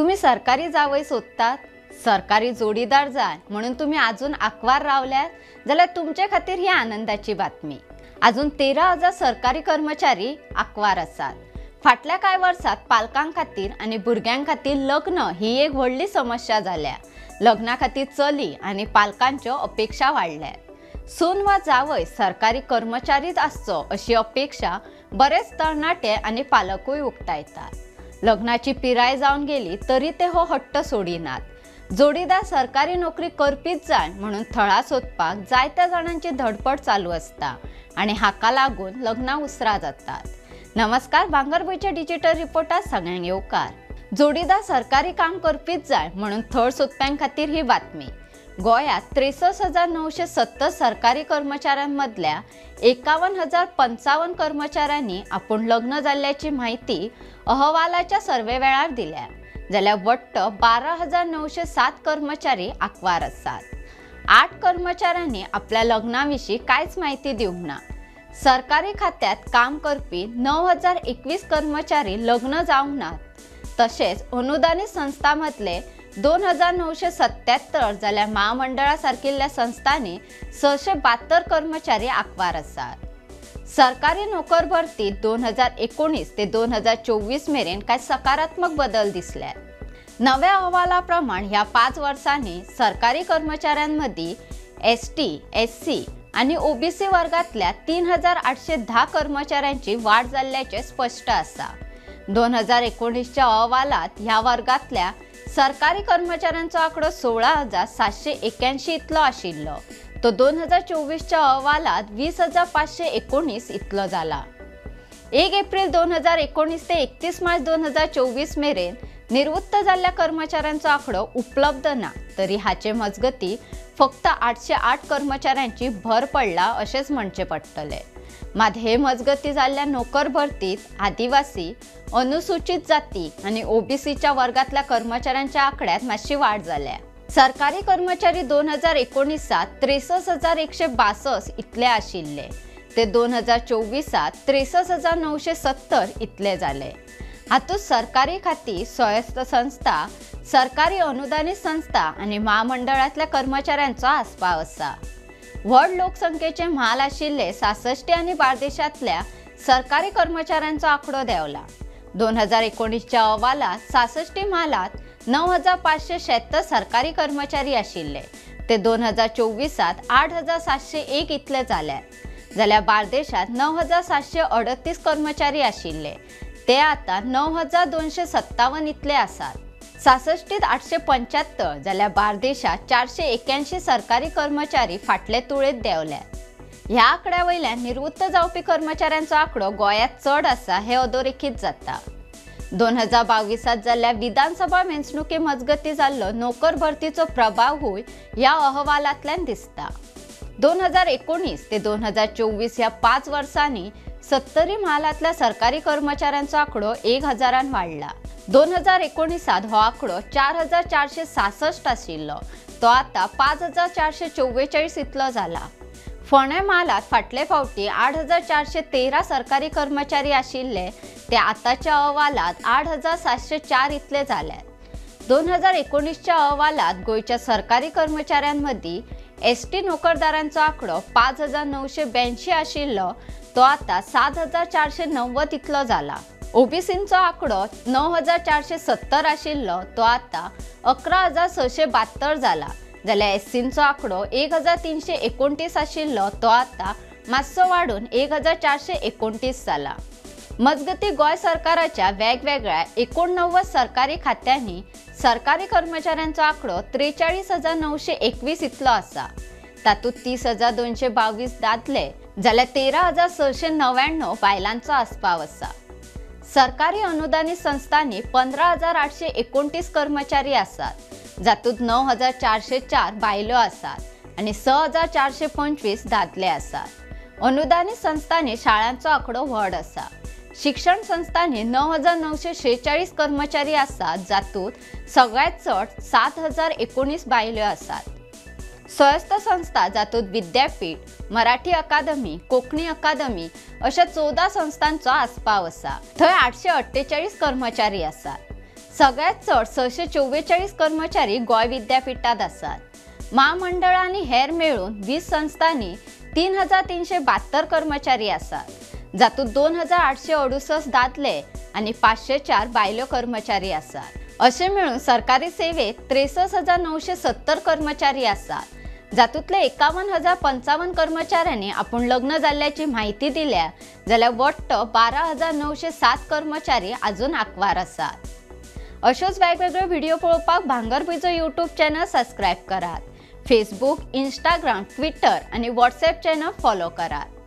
तुम्ही सरकारी जावई सोदतात, सरकारी जोडीदार जाय म्हणून तुम्ही अजून आकवार रावल्यात जाल्यार तुमचे खातीर ही आनंदाची बातमी। अजून 13,000 सरकारी कर्मचारी आकवार आसात। फाटल्या कांय वर्षात पालकां खातीर आणि भुरग्यां खातीर लग्न ही एक व्हडली समस्या झाल्या। लग्ना खातीर चली आणि पालकांच्यो अपेक्षा वाढल्यात। सून वा जावई सरकारी कर्मचारीच आसचो अशी अपेक्षा बरेच तरणाटे आणि पालकूय उक्तायतात। लग्नाची पिराय जावन गेली तरी ते हो हट्ट सोडिनात। जोडीदार सरकारी नोकरी करपीच जाय म्हणून थळा सोदपाक जायत्या जाणांची धडपड चालू असता आणि हाका लागून लग्ना उसरा जातात। नमस्कार, भांगरभूंयच्या डिजिटल रिपोर्टात सगळ्यांक येवकार। जोडीदार सरकारी काम करपीच जाय म्हणून थळ सोदप्यां खातीर ही बातमी। गोयात 63,970 सरकारी कर्मचाऱ्यांमधल्या 51,055 कर्मचाऱ्यांनी आपण लग्न जाल्ल्याची माहिती अहवालाच्या सर्वे वेळार दिल्या। जाल्यार वट्ट 12,907 कर्मचारी आकवार आसात। 8 कर्मचाऱ्यांनी आपल्या लग्नाविशीं कांयच माहिती दिवंक ना। सरकारी खात्यात काम करपी 9,021 कर्मचारी लग्न जावंक नात। तशेंच अनुदानित संस्थांमधले 2,977 जाल्यार महामंडळा सारकिल्ल्या संस्थांनी 672 कर्मचारी आकवार आसात। सरकारी नोकर भरतीत 2019 ते 2024 मेरेन कांय सकारात्मक बदल दिसल्यात। नव्या अहवालाप्रमाण ह्या 5 वर्सांनी सरकारी कर्मचाऱ्यांमदी एसटी, एससी आणि ओबीसी वर्गातल्या 3,810 कर्मचाऱ्यांची वाढ जाल्ल्याचे स्पष्ट आसा। 2019च्या अहवालात ह्या वर्गातल्या सरकारी कर्मचाऱ्यांचो आंकडो 16,781 इतलो आशिल्लो, तो 2024च्या अहवालात 20,519 इतलो जाला। 1 एप्रिल 2019 ते 31 मार्च 2024 मेरेन निवृत्त जाल्ल्या कर्मचाऱ्यांचो आंकडो उपलब्ध ना, तरी हाचे मजगती फक्त 808 कर्मचाऱ्यांची भर पडला अशेंच म्हणचे पडटले। मात हे मजगती जाल्ल्या नोकर भरतीत आदिवासी, अनुसूचित जाती आणि ओबीसीच्या वर्गातल्या कर्मचाऱ्यांच्या आंकड्यात मातशी वाढ जाल्या। सरकारी कर्मचारी 2019 63,162 इतले आशिल्ले, ते 2024 63,970 इतले जाले। हातूंत सरकारी खाती, स्वायत्त संस्था, सरकारी अनुदानित संस्था आणि महामंडळातल्या कर्मचाऱ्यांचो आस्पाव आसा। व्हड लोकसंख्येचे म्हाल आशिल्ले 66 आणि बार्देशातल्या सरकारी कर्मचाऱ्यांचो आंकडो देंवला। 2019च्या अहवालात 66 म्हालात 9,576 सरकारी कर्मचारी आशिल्ले, ते 2024 8,701 इतले जाल्यात। जाल्यार बार्देशात 9,738 कर्मचारी आशिल्ले, ते आता 9,257 इतले आसात। 66 875 जाल्यार बार्देशात 481 सरकारी कर्मचारी फाटले तुळेत देंवल्यात। ह्या आंकड्या वयल्यान निवृत्त जावपी कर्मचाऱ्यांचो आंकडो गोंयांत चड आसा हे अधोरेखित जाता। 2022 जाल्ल्या विधानसभा वेंचणुके मजगती जाल्लो नोकर भरतीचो प्रभावूय ह्या अहवालांतल्यान दिसता। 2019 ते 2024 ह्या 5 वर्सांनी 70 म्हालातल्या सरकारी कर्मचाऱ्यांचो आंकडो 1,000 वाढला। 2019 हो आंकडो 4,466 आशिल्लो, तो आता 5,444 इतलो जाला। फोंडे म्हालात फाटले फावटी 8,413 सरकारी कर्मचारी आशिल्ले, ते आतांच्या अहवालात 8,704 इतले जाल्यात। 2019च्या अहवालात गोंयच्या सरकारी कर्मचाऱ्यांमदी एसटी नोकरदारांचो आंकडो 5,982 आशिल्लो, तो आता 7,490 इतलो जाला। ओबीसींचो आंकडो 9,470 आशिल्लो, तो आता 11,672 जाला। जाल्यार एससींचो आंकडो 1,329 आशिल्लो, तो आता मातसो वाढून 1,429 जाला। मजगती गोंय सरकाराच्या वेगवेगळ्या 89 सरकारी खात्यांनी सरकारी कर्मचाऱ्यांचो आंकडो 43,921 इतलो आसा। तातूंत 30,222 दादले जाल्यार 13,699 बायलांचो आस्पाव आसा। सरकारी अनुदानित संस्थांनी 15,829 कर्मचारी आसात, जातूंत 9,404 बायलो आसात आणि 6,425 दादले आसात। अनुदानित संस्थांनी शाळांचो आंकडो व्हड आसा। शिक्षण संस्थांनी 9,946 कर्मचारी आसात, जातूंत सगळ्यात चड 7,019 बायलो आसात। स्वायत्त संस्था जातूंत विद्यापीठ, मराठी अकादमी, कोंकणी अकादमी अशा 14 संस्थांचो आस्पाव आसा। थंय 848 कर्मचारी आसात। सगळ्यात चड 644 कर्मचारी गोंय विद्यापीठात आसात। महामंडळ आणि हेर मेळून 20 संस्थांनी 3372 कर्मचारी आसात, जातूंत 2868 दादले आणि 504 बायल्यो कर्मचारी आसात। अशें मेळून सरकारी सेवेत 63,970 कर्मचारी आसात, जातूंतले 51,055 कर्मचाऱ्यांनी आपूण लग्न जाल्ल्याची म्हायती दिल्या, जाल्यार वट्ट 12,907 कर्मचारी अजून आंकवार आसात। अश्योच वेगवेगळ्यो व्हिडिओ पळोवपाक भांगरभूंयचो यूट्यूब चॅनल सबस्क्रायब करात। फेसबुक, इंस्टाग्राम, ट्विटर आणि व्हॉट्सॲप चॅनल फॉलो करात।